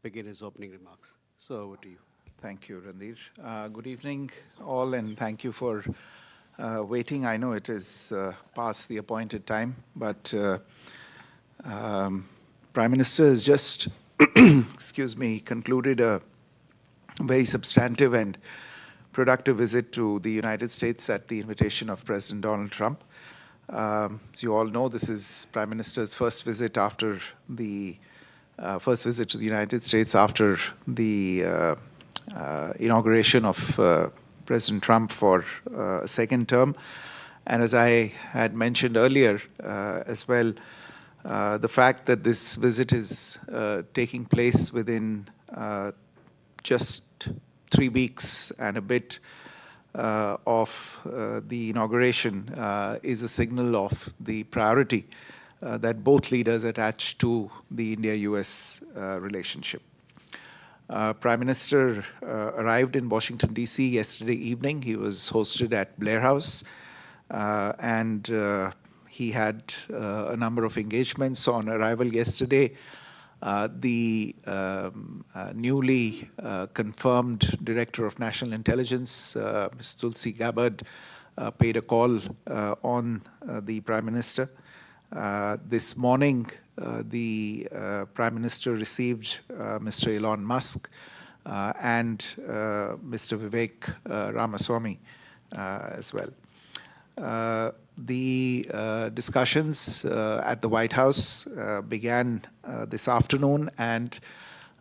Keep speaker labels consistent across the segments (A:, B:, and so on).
A: begin his opening remarks. So over to you.
B: Thank you, Randir. Good evening, all, and thank you for waiting. I know it is past the appointed time, but Prime Minister has just, excuse me, concluded a very substantive and productive visit to the United States at the invitation of President Donald Trump. As you all know, this is Prime Minister's first visit after the first visit to the United States after the inauguration of President Trump for a second term. And as I had mentioned earlier as well, the fact that this visit is taking place within just 3 weeks and a bit of the inauguration is a signal of the priority that both leaders attach to the India-US relationship. Prime Minister arrived in Washington, D.C. yesterday evening. He was hosted at Blair House, and he had a number of engagements on arrival yesterday. The newly confirmed Director of National Intelligence, Ms. Tulsi Gabbard, paid a call on the Prime Minister. This morning, the Prime Minister received Mr. Elon Musk and Mr. Vivek Ramaswamy as well. The discussions at the White House began this afternoon and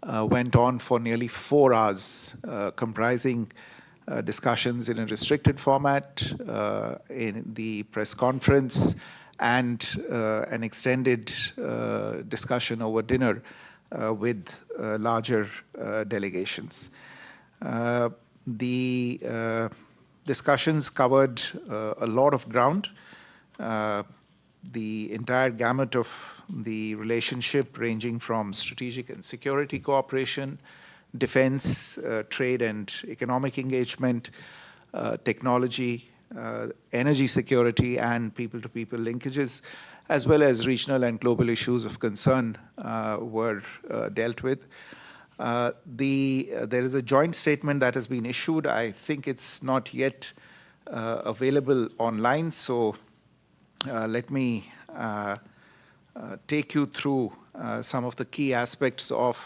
B: went on for nearly 4 hours, comprising discussions in a restricted format, in the press conference, and an extended discussion over dinner with larger delegations. The discussions covered a lot of ground. The entire gamut of the relationship, ranging from strategic and security cooperation, defense, trade and economic engagement, technology, energy security, and people-to-people linkages, as well as regional and global issues of concern were dealt with. There is a joint statement that has been issued. I think it's not yet available online, so let me take you through some of the key aspects of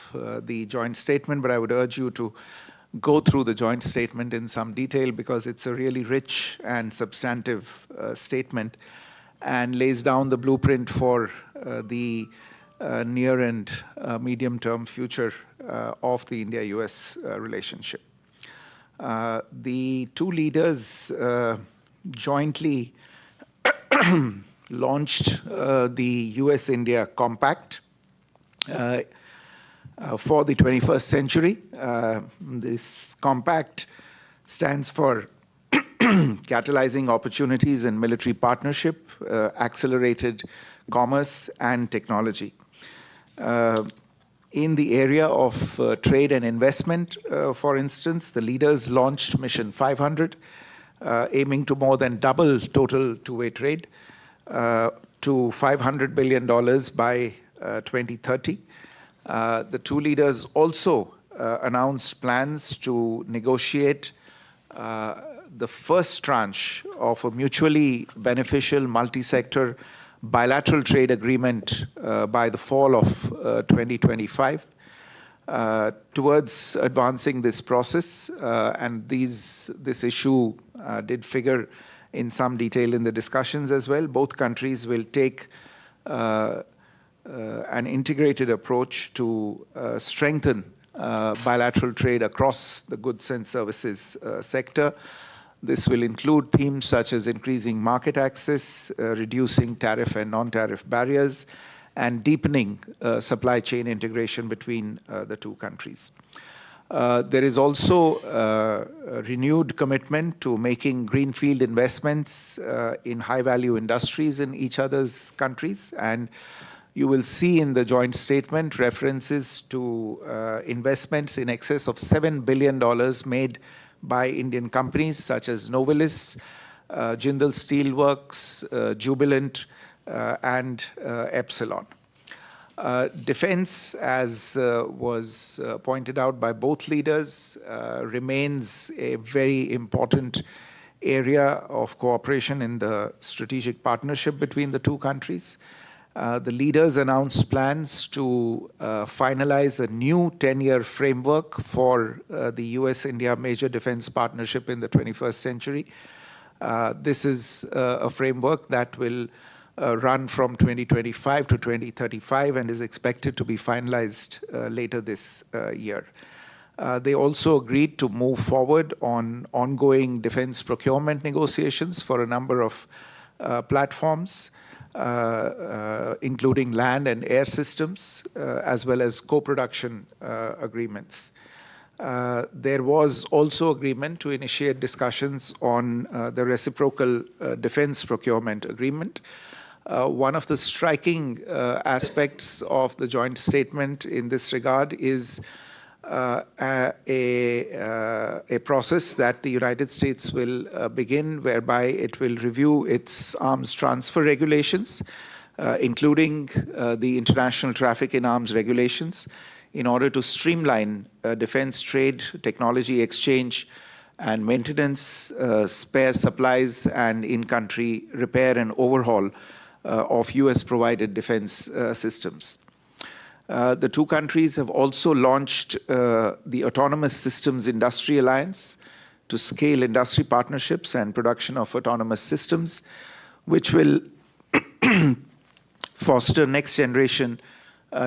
B: the joint statement, but I would urge you to go through the joint statement in some detail because it's a really rich and substantive statement and lays down the blueprint for the near and medium-term future of the India-US relationship. The two leaders jointly launched the US-India Compact for the 21st century. This compact stands for catalyzing opportunities in military partnership, accelerated commerce, and technology. In the area of trade and investment, for instance, the leaders launched Mission 500, aiming to more than double total two-way trade to $500 billion by 2030. The two leaders also announced plans to negotiate the first tranche of a mutually beneficial multi-sector bilateral trade agreement by the fall of 2025. Towards advancing this process, and this issue did figure in some detail in the discussions as well, both countries will take an integrated approach to strengthen bilateral trade across the goods and services sector. This will include themes such as increasing market access, reducing tariff and non-tariff barriers, and deepening supply chain integration between the two countries. There is also a renewed commitment to making greenfield investments in high-value industries in each other's countries, and you will see in the joint statement references to investments in excess of $7 billion made by Indian companies such as Novelis, Jindal Steelworks, Jubilant, and Epsilon. Defense, as was pointed out by both leaders, remains a very important area of cooperation in the strategic partnership between the two countries. The leaders announced plans to finalize a new 10-year framework for the US-India major defense partnership in the 21st century. This is a framework that will run from 2025 to 2035 and is expected to be finalized later this year. They also agreed to move forward on ongoing defense procurement negotiations for a number of platforms, including land and air systems, as well as co-production agreements. There was also agreement to initiate discussions on the reciprocal defense procurement agreement. One of the striking aspects of the joint statement in this regard is a process that the United States will begin, whereby it will review its arms transfer regulations, including the international traffic in arms regulations, in order to streamline defense trade, technology exchange, and maintenance, spare supplies, and in-country repair and overhaul of US-provided defense systems. The two countries have also launched the Autonomous Systems Industry Alliance to scale industry partnerships and production of autonomous systems, which will foster next-generation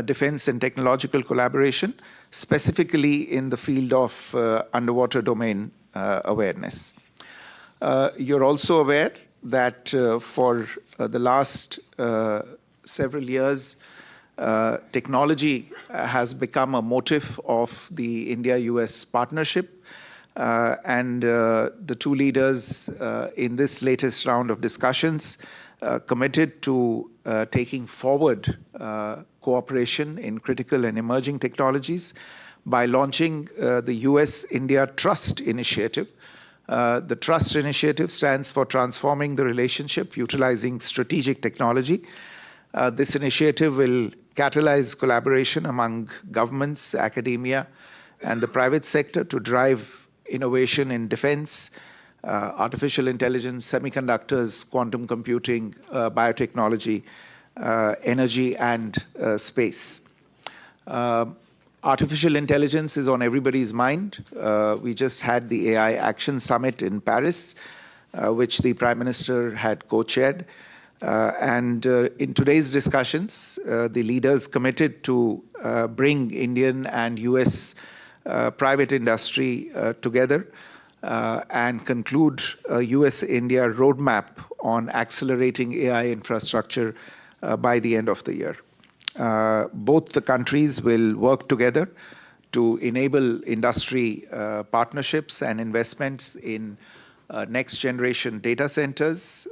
B: defense and technological collaboration, specifically in the field of underwater domain awareness. You're also aware that for the last several years, technology has become a motive of the India-US partnership, and the two leaders in this latest round of discussions committed to taking forward cooperation in critical and emerging technologies by launching the US-India Trust Initiative. The Trust Initiative stands for Transforming the Relationship Utilizing Strategic Technology. This initiative will catalyze collaboration among governments, academia, and the private sector to drive innovation in defense, artificial intelligence, semiconductors, quantum computing, biotechnology, energy, and space. Artificial intelligence is on everybody's mind. We just had the AI Action Summit in Paris, which the Prime Minister had co-chaired. And in today's discussions, the leaders committed to bring Indian and US private industry together and conclude a US-India roadmap on accelerating AI infrastructure by the end of the year. Both the countries will work together to enable industry partnerships and investments in next-generation data centers,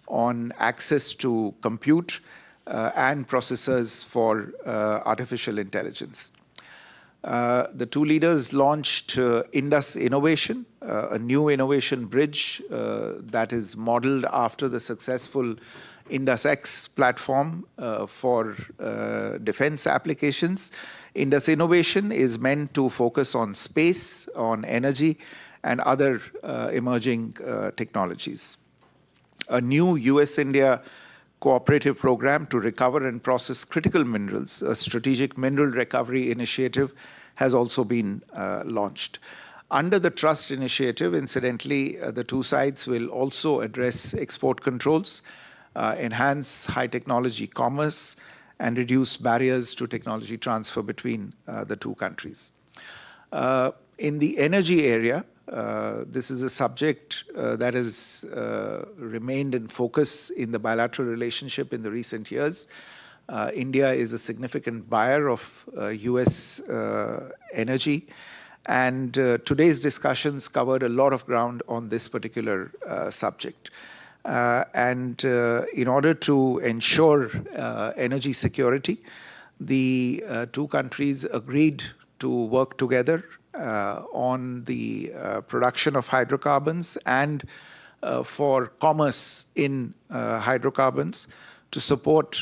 B: on access to compute and processors for artificial intelligence. The two leaders launched Indus Innovation, a new innovation bridge that is modeled after the successful Indus X platform for defense applications. Indus Innovation is meant to focus on space, on energy, and other emerging technologies. A new US-India cooperative program to recover and process critical minerals, a strategic mineral recovery initiative, has also been launched. Under the Trust Initiative, incidentally, the two sides will also address export controls, enhance high-technology commerce, and reduce barriers to technology transfer between the two countries. In the energy area, this is a subject that has remained in focus in the bilateral relationship in the recent years. India is a significant buyer of US energy, and today's discussions covered a lot of ground on this particular subject. In order to ensure energy security, the two countries agreed to work together on the production of hydrocarbons and for commerce in hydrocarbons to support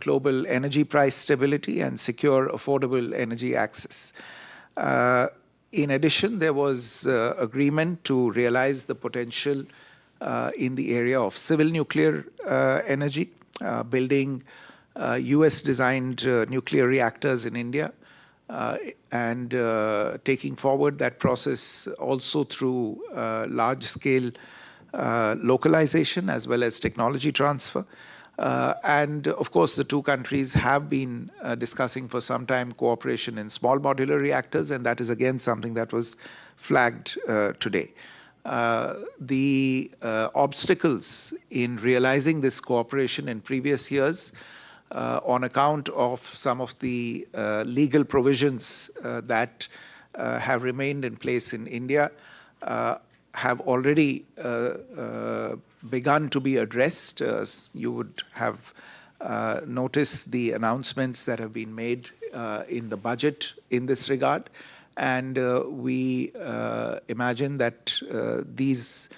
B: global energy price stability and secure affordable energy access. In addition, there was agreement to realize the potential in the area of civil nuclear energy, building US-designed nuclear reactors in India, and taking forward that process also through large-scale localization as well as technology transfer. And of course, the two countries have been discussing for some time cooperation in small modular reactors, and that is again something that was flagged today. The obstacles in realizing this cooperation in previous years on account of some of the legal provisions that have remained in place in India have already begun to be addressed. You would have noticed the announcements that have been made in the budget in this regard. And we imagine that these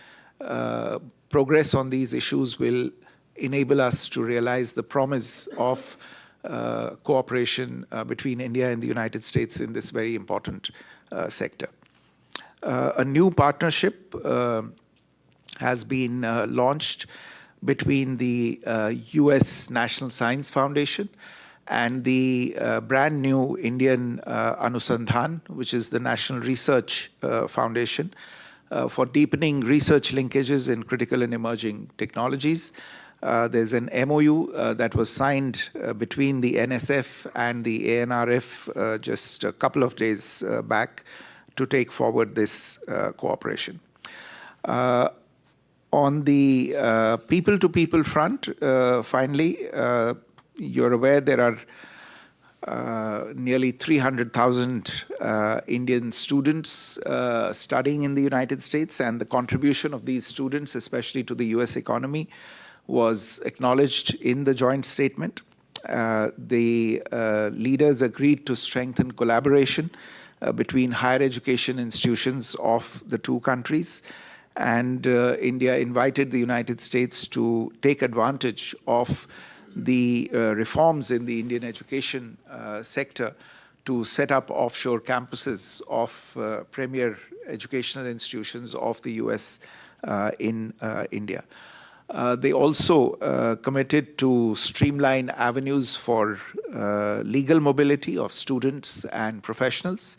B: progress on these issues will enable us to realize the promise of cooperation between India and the United States in this very important sector. A new partnership has been launched between the US National Science Foundation and the brand new Indian Anusandhan, which is the National Research Foundation, for deepening research linkages in critical and emerging technologies. There's an MOU that was signed between the NSF and the ANRF just a couple of days back to take forward this cooperation. On the people-to-people front, finally, you're aware there are nearly 300,000 Indian students studying in the United States, and the contribution of these students, especially to the US economy, was acknowledged in the joint statement. The leaders agreed to strengthen collaboration between higher education institutions of the two countries, and India invited the United States to take advantage of the reforms in the Indian education sector to set up offshore campuses of premier educational institutions of the US in India. They also committed to streamline avenues for legal mobility of students and professionals,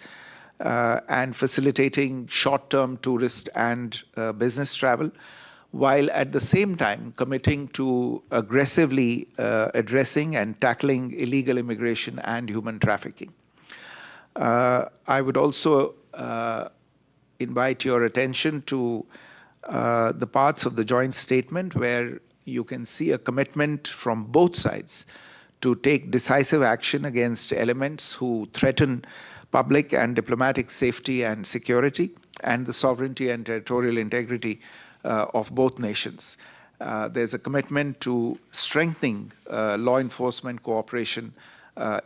B: and facilitating short-term tourist and business travel, while at the same time committing to aggressively addressing and tackling illegal immigration and human trafficking. I would also invite your attention to the parts of the joint statement where you can see a commitment from both sides to take decisive action against elements who threaten public and diplomatic safety and security, and the sovereignty and territorial integrity of both nations. There's a commitment to strengthening law enforcement cooperation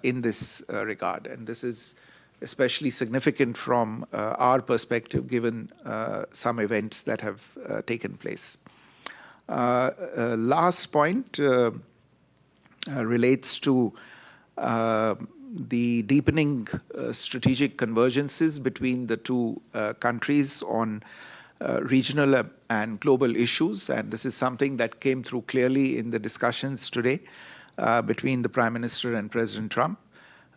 B: in this regard, and this is especially significant from our perspective, given some events that have taken place. Last point relates to the deepening strategic convergences between the two countries on regional and global issues, and this is something that came through clearly in the discussions today between the Prime Minister and President Trump.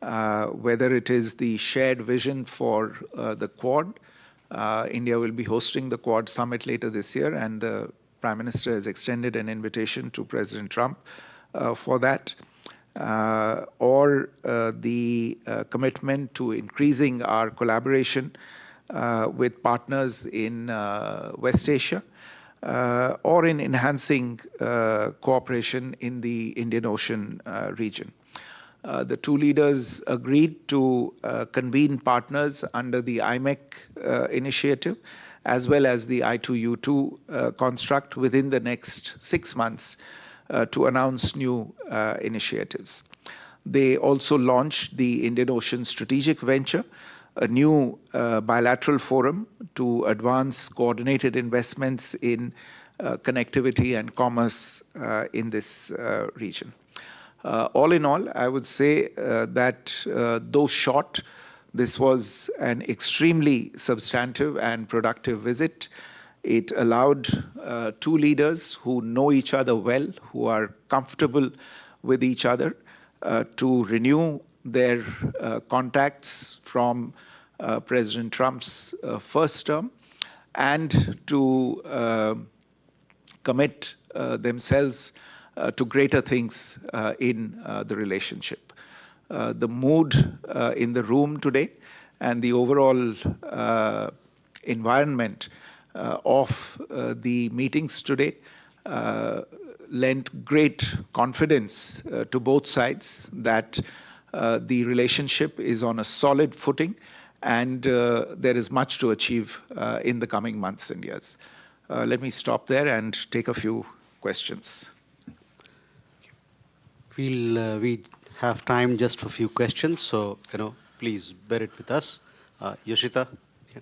B: Whether it is the shared vision for the Quad, India will be hosting the Quad summit later this year, and the Prime Minister has extended an invitation to President Trump for that, or the commitment to increasing our collaboration with partners in West Asia, or in enhancing cooperation in the Indian Ocean region. The two leaders agreed to convene partners under the IMEC initiative, as well as the I2U2 construct within the next 6 months to announce new initiatives. They also launched the Indian Ocean Strategic Venture, a new bilateral forum to advance coordinated investments in connectivity and commerce in this region. All in all, I would say that though short, this was an extremely substantive and productive visit. It allowed two leaders who know each other well, who are comfortable with each other, to renew their contacts from President Trump's first term and to commit themselves to greater things in the relationship. The mood in the room today and the overall environment of the meetings today lent great confidence to both sides that the relationship is on a solid footing and there is much to achieve in the coming months and years. Let me stop there and take a few questions.
A: We have time just for a few questions, so please bear it with us. Yoshita. Yeah.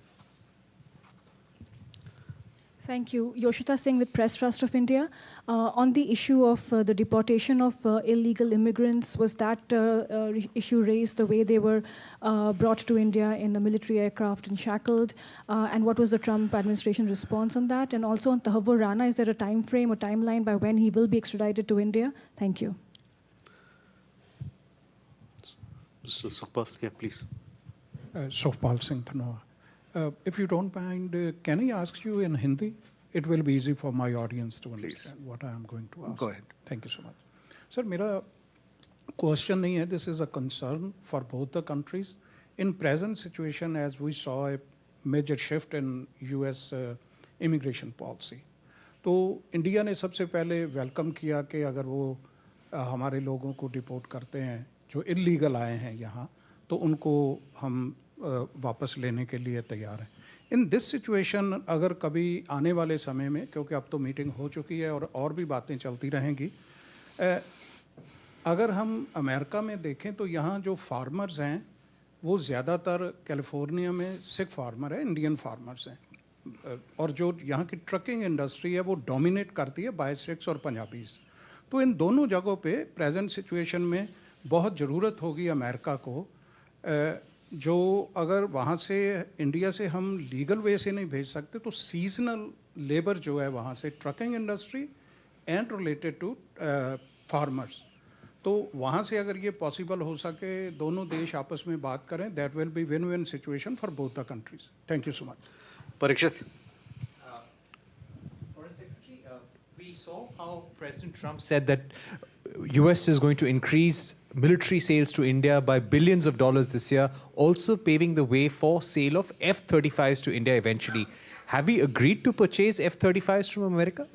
C: Thank you. Yoshita Singh with Press Trust of India. On the issue of the deportation of illegal immigrants, was that issue raised the way they were brought to India in the military aircraft and shackled? And what was the Trump administration response on that? And also on Tahavur Rana, is there a time frame or timeline by when he will be extradited to India? Thank you.
A: Mr. Sukhpal, yeah, please.
D: Sukhpal Singh Dhanoa. If you don't mind, can I ask you in Hindi? It will be easy for my audience to understand what I am going to ask.
B: Go ahead.
D: Thank you so much. Sir, मेरा question नहीं है. This is a concern for both the countries. In present situation, as we saw a major shift in U.S. immigration policy, तो India ने सबसे पहले welcome किया कि अगर वो हमारे लोगों को डिपोर्ट करते हैं जो इलीगल आए हैं यहाँ, तो उनको हम वापस लेने के लिए तैयार हैं. इन दिस सिचुएशन अगर कभी आने वाले समय में, क्योंकि अब तो मीटिंग हो चुकी है और भी बातें चलती रहेंगी, अगर हम अमेरिका में देखें तो यहाँ जो फार्मर्स हैं वो ज़्यादातर कैलिफोर्निया में सिख फार्मर है, इंडियन फार्मर्स हैं, और जो यहाँ की ट्रकिंग इंडस्ट्री है वो डोमिनेट करती है बाय सिख्स और पंजाबीज़. तो इन दोनों जगहों पे प्रेजेंट सिचुएशन में बहुत ज़रूरत होगी अमेरिका को, जो अगर वहाँ से इंडिया से हम लीगल वे से नहीं भेज सकते तो सीजनल लेबर जो है वहाँ से trucking industry and related to farmers, तो वहाँ से अगर ये पॉसिबल हो सके दोनों देश आपस में बात करें, that will be win win situation for both the countries. Thank you so much.
A: Parikshit.
E: Foreign Secretary, we saw how President Trump said that US is going to increase military sales to India by billions of dollars this year, also paving the way for sale of F-35s to India eventually. Have we agreed to purchase F-35s from America?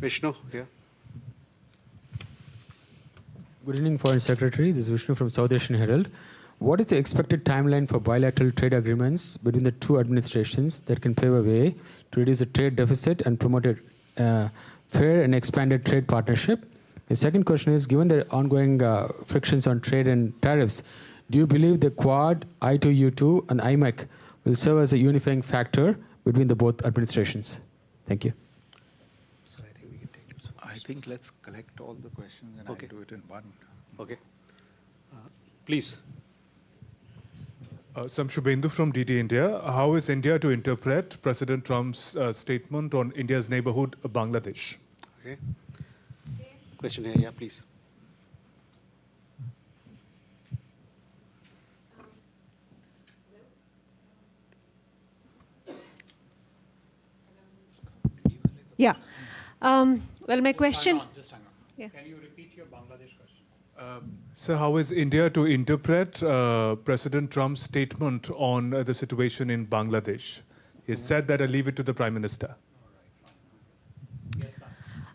A: Vishnu, yeah.
F: Good evening, Foreign Secretary. This is Vishnu from South Asian Herald. What is the expected timeline for bilateral trade agreements between the two administrations that can pave a way to reduce the trade deficit and promote a fair and expanded trade partnership? The second question is, given the ongoing frictions on trade and tariffs, do you believe the Quad, I2U2, and IMEC will serve as a unifying factor between the both administrations? Thank you.
A: So I think we can take this.
B: I think let's collect all the questions and
A: Okay.
B: I'll do it in one.
A: Okay. Please.
G: Sam Shubhendu from DT India. How is India to interpret President Trump's statement on India's neighborhood, Bangladesh?
A: Okay. Question here, yeah, please.
H: Yeah. Well, my question.
I: Just hang on.
H: Yeah.
I: Can you repeat your Bangladesh question?
G: So how is India to interpret President Trump's statement on the situation in Bangladesh? He said that I leave it to the Prime Minister.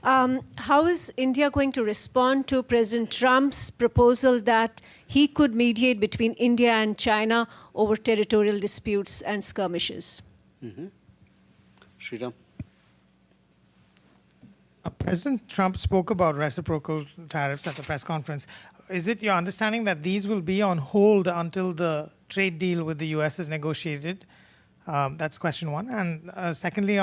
H: How is India going to respond to President Trump's proposal that he could mediate between India and China over territorial disputes and skirmishes?
A: Sriram.
I: President Trump spoke about reciprocal tariffs at the press conference. Is it your understanding that these will be on hold until the trade deal with the US is negotiated? That's question one. And secondly,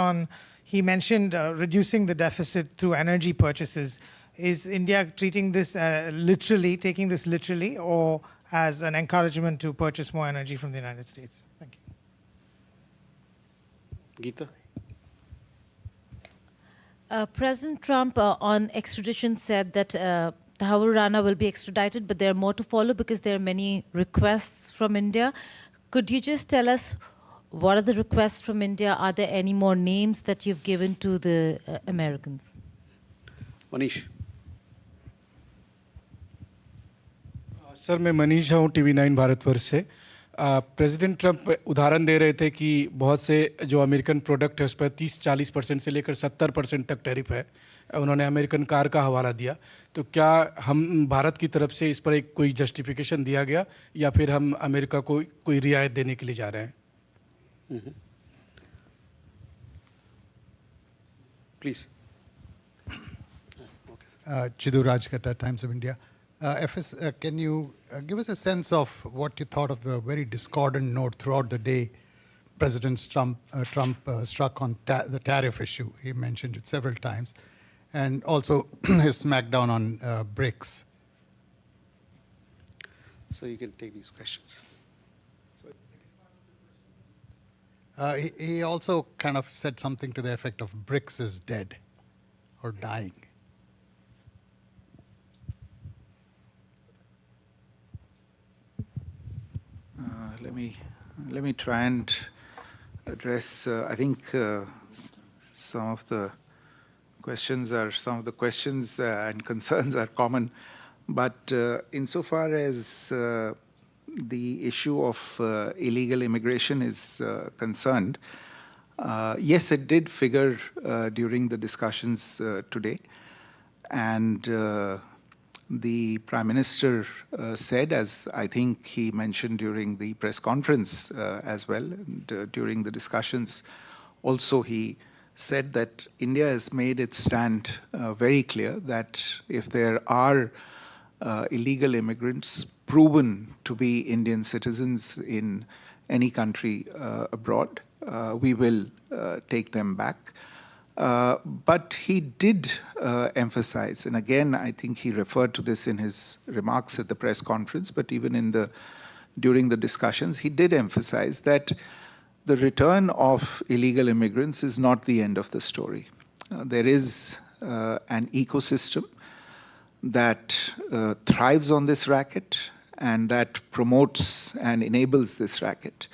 I: he mentioned reducing the deficit through energy purchases. Is India treating this literally, taking this literally, or as an encouragement to purchase more energy from the United States? Thank you.
A: Geeta?
J: President Trump on extradition said that Thakur Rana will be extradited, but there are more to follow because there are many requests from India. Could you just tell us what are the requests from India? Are there any more names that you've given to the Americans?
A: Manish?
K: Sir मैं मनीष हूँ TV9 Bharatvarsh से president Trump उदाहरण दे रहे थे कि बहुत से जो अमेरिकन प्रोडक्ट है उस पर 30-40% से लेकर 70% तक टैरिफ है उन्होंने अमेरिकन कार का हवाला दिया तो क्या हम भारत की तरफ से इस पर एक कोई जस्टिफिकेशन दिया गया या फिर हम अमेरिका को कोई रियायत देने के लिए जा रहे हैं
A: please
L: Chidu Rajkata, Times of India. FS, can you give us a sense of what you thought of the very discordant note throughout the day President Trump struck on the tariff issue? He mentioned it several times. And also his smackdown on BRICS.
A: So you can take these questions.
L: He also kind of said something to the effect of BRICS is dead or dying.
B: Let me try and address. I think some of the questions and concerns are common, but insofar as the issue of illegal immigration is concerned, yes, it did figure during the discussions today, and the Prime Minister said, as I think he mentioned during the press conference as well, and during the discussions also he said that India has made its stand very clear that if there are illegal immigrants proven to be Indian citizens in any country abroad, we will take them back. But he did emphasize, and again, I think he referred to this in his remarks at the press conference, but even during the discussions, he did emphasize that the return of illegal immigrants is not the end of the story. There is an ecosystem that thrives on this racket and that promotes and enables this racket.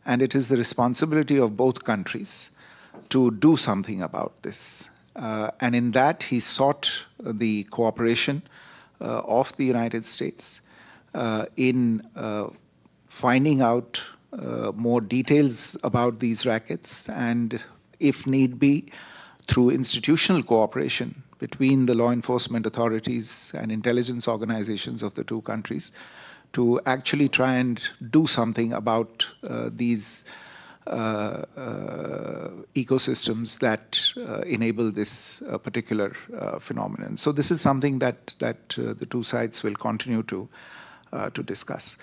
B: And it is the responsibility of both countries to do something about this. And in that, he sought the cooperation of the United States in finding out more details about these rackets and, if need be, through institutional cooperation between the law enforcement authorities and intelligence organizations of the two countries to actually try and do something about these ecosystems that enable this particular phenomenon. So this is something that the two sides will continue to discuss.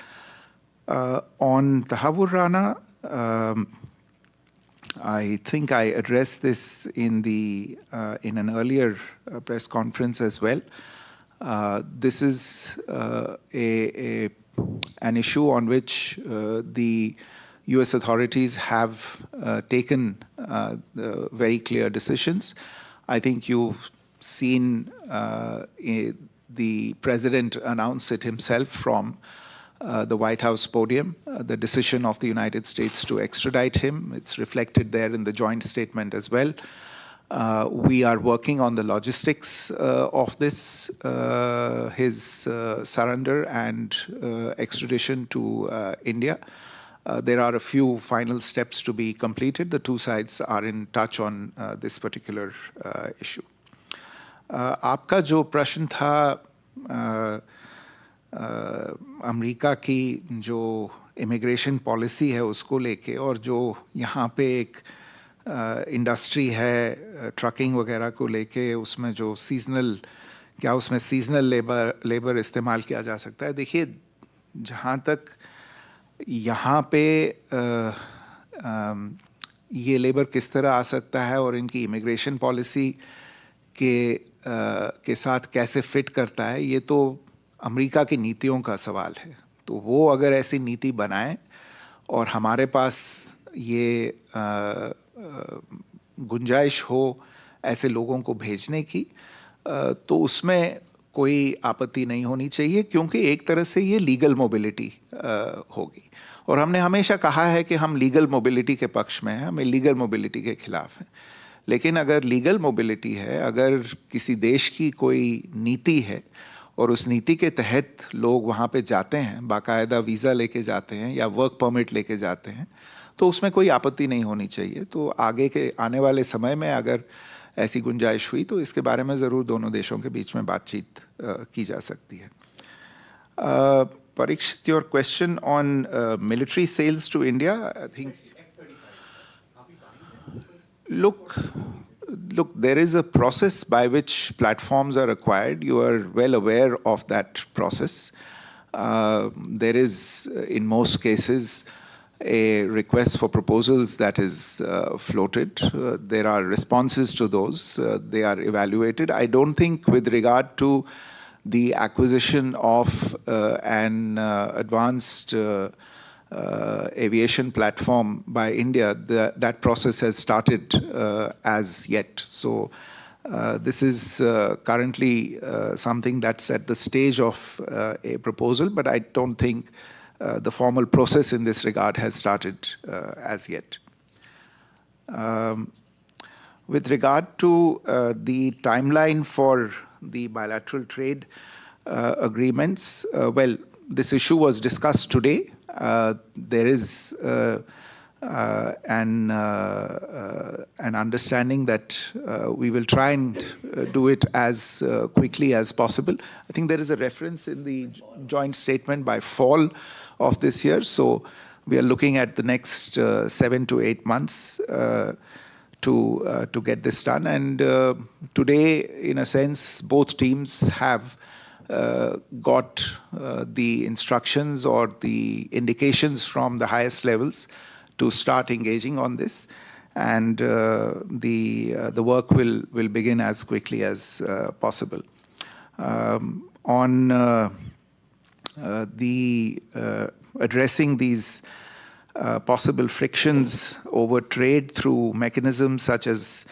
B: On Thakur Rana, I think I addressed this in an earlier press conference as well. This is an issue on which the US authorities have taken very clear decisions. I think you've seen the president announce it himself from the White House podium, the decision of the United States to extradite him. It's reflected there in the joint statement as well. We are working on the logistics of this, his surrender and extradition to India. There are a few final steps to be completed. The two sides are in touch on this particular issue. आपका जो प्रश्न था America की जो immigration policy है उसको लेके और जो यहाँ पे एक इंडस्ट्री है ट्रकिंग वगैरह को लेके उसमें जो उसमें सीजनल लेबर इस्तेमाल किया जा सकता है. देखिए, जहाँ तक यहाँ पे ये लेबर किस तरह आ सकता है और इनकी इमिग्रेशन पॉलिसी के साथ कैसे फिट करता है, ये तो अमेरिका की नीतियों का सवाल है. तो वो अगर ऐसी नीति बनाए और हमारे पास ये गुंजाइश हो ऐसे लोगों को भेजने की, तो उसमें कोई आपत्ति नहीं होनी चाहिए, क्योंकि एक तरह से ये लीगल मोबिलिटी होगी. और हमने हमेशा कहा है कि हम लीगल मोबिलिटी के पक्ष में हैं, हम लीगल मोबिलिटी के खिलाफ हैं. लेकिन अगर लीगल मोबिलिटी है, अगर किसी देश की कोई नीति है और उस नीति के तहत लोग वहाँ पे जाते हैं, बाकायदा वीज़ा लेके जाते हैं या वर्क परमिट लेके जाते हैं, तो उसमें कोई आपत्ति नहीं होनी चाहिए. तो आगे के आने वाले समय में अगर ऐसी गुंजाइश हुई तो इसके बारे में ज़रूर दोनों देशों के बीच में बातचीत की जा सकती है. Parikshit, your question on military sales to India, I think. Look, there is a process by which platforms are acquired. You are well aware of that process. There is, in most cases, a request for proposals that is floated. There are responses to those. They are evaluated. I don't think with regard to the acquisition of an advanced aviation platform by India, that process has started as yet. So this is currently something that's at the stage of a proposal, but I don't think the formal process in this regard has started as yet. With regard to the timeline for the bilateral trade agreements, well, this issue was discussed today. There is an understanding that we will try and do it as quickly as possible. I think there is a reference in the joint statement by fall of this year. So we are looking at the next 7 to 8 months to get this done. And today, in a sense, both teams have got the instructions or the indications from the highest levels to start engaging on this. And the work will begin as quickly as possible. On addressing these possible frictions over trade through mechanisms such as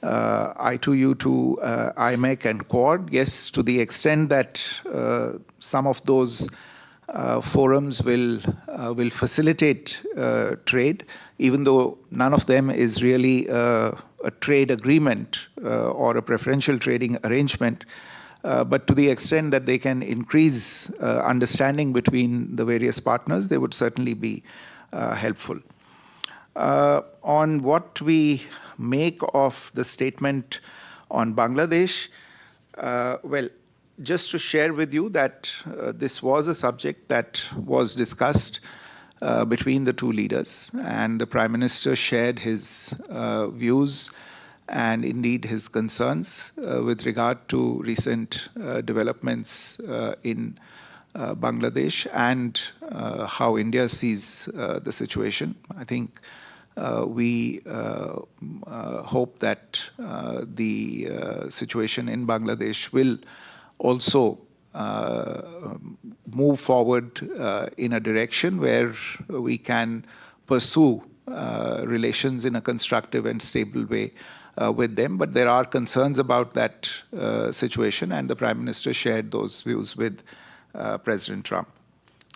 B: I2U2, IMEC, and Quad, yes, to the extent that some of those forums will facilitate trade, even though none of them is really a trade agreement or a preferential trading arrangement. But to the extent that they can increase understanding between the various partners, they would certainly be helpful. On what we make of the statement on Bangladesh, well, just to share with you that this was a subject that was discussed between the two leaders, and the Prime Minister shared his views and indeed his concerns with regard to recent developments in Bangladesh and how India sees the situation. I think we hope that the situation in Bangladesh will also move forward in a direction where we can pursue relations in a constructive and stable way with them. But there are concerns about that situation, and the Prime Minister shared those views with President Trump.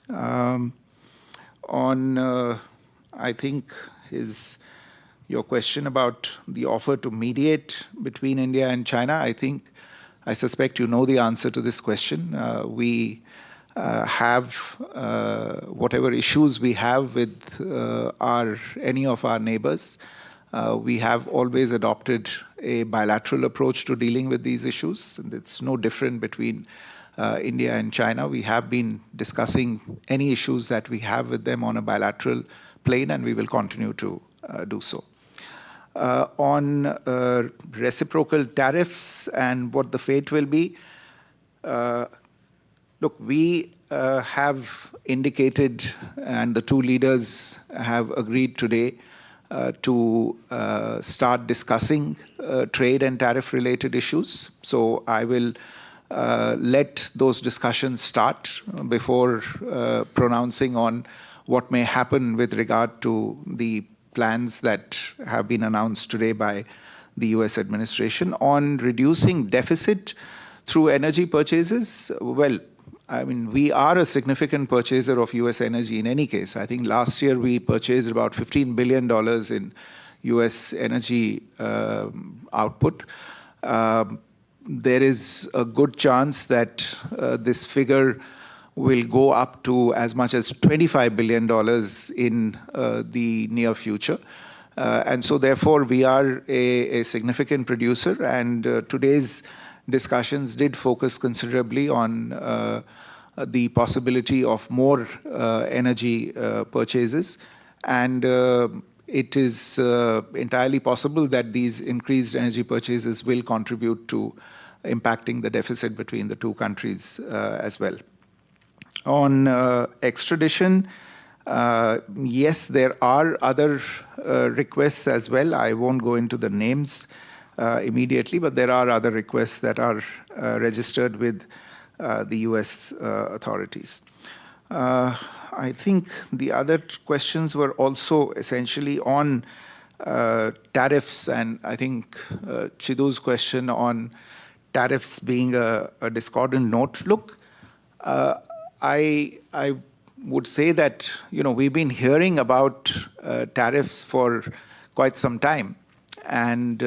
B: I think your question about the offer to mediate between India and China, I suspect you know the answer to this question. We have whatever issues we have with any of our neighbors. We have always adopted a bilateral approach to dealing with these issues, and it's no different between India and China. We have been discussing any issues that we have with them on a bilateral plane, and we will continue to do so. On reciprocal tariffs and what the fate will be, Look, we have indicated, and the two leaders have agreed today to start discussing trade and tariff-related issues. So I will let those discussions start before pronouncing on what may happen with regard to the plans that have been announced today by the US administration on reducing deficit through energy purchases. Well, I mean, we are a significant purchaser of US energy in any case. I think last year we purchased about $15 billion in US energy output. There is a good chance that this figure will go up to as much as $25 billion in the near future. And so therefore we are a significant producer, and today's discussions did focus considerably on the possibility of more energy purchases. And it is entirely possible that these increased energy purchases will contribute to impacting the deficit between the two countries as well. On extradition, yes, there are other requests as well. I won't go into the names immediately, but there are other requests that are registered with the US authorities. I think the other questions were also essentially on tariffs, and I think Chidu's question on tariffs being a discordant note. Look, I would say that, you know, we've been hearing about tariffs for quite some time, and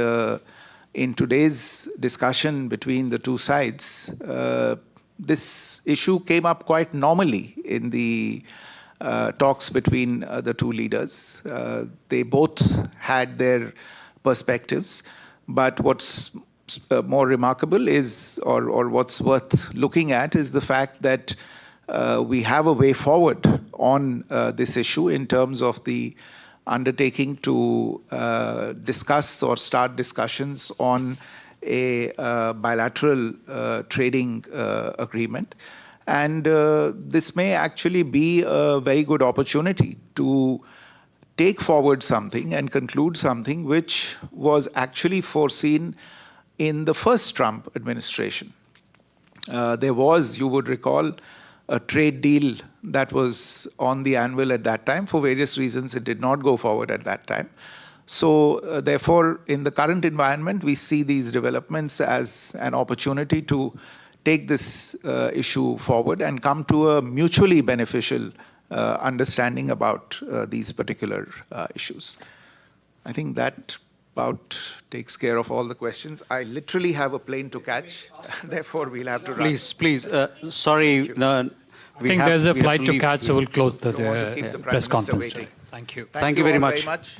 B: in today's discussion between the two sides, this issue came up quite normally in the talks between the two leaders. They both had their perspectives, but what's more remarkable is, or what's worth looking at, is the fact that we have a way forward on this issue in terms of the undertaking to discuss or start discussions on a bilateral trading agreement. And this may actually be a very good opportunity to take forward something and conclude something which was actually foreseen in the first Trump administration. There was, you would recall, a trade deal that was on the anvil at that time. For various reasons, it did not go forward at that time. So therefore, in the current environment, we see these developments as an opportunity to take this issue forward and come to a mutually beneficial understanding about these particular issues. I think that about takes care of all the questions. I literally have a plane to catch, therefore we'll have to run.
A: Please, sorry. No,
M: I think there's a flight to catch, so we'll close the
B: Don't want to keep the Prime
M: press
B: Minister
M: conference.
B: waiting.
M: Thank you.
A: Thank you very
B: all
A: much.
B: very much.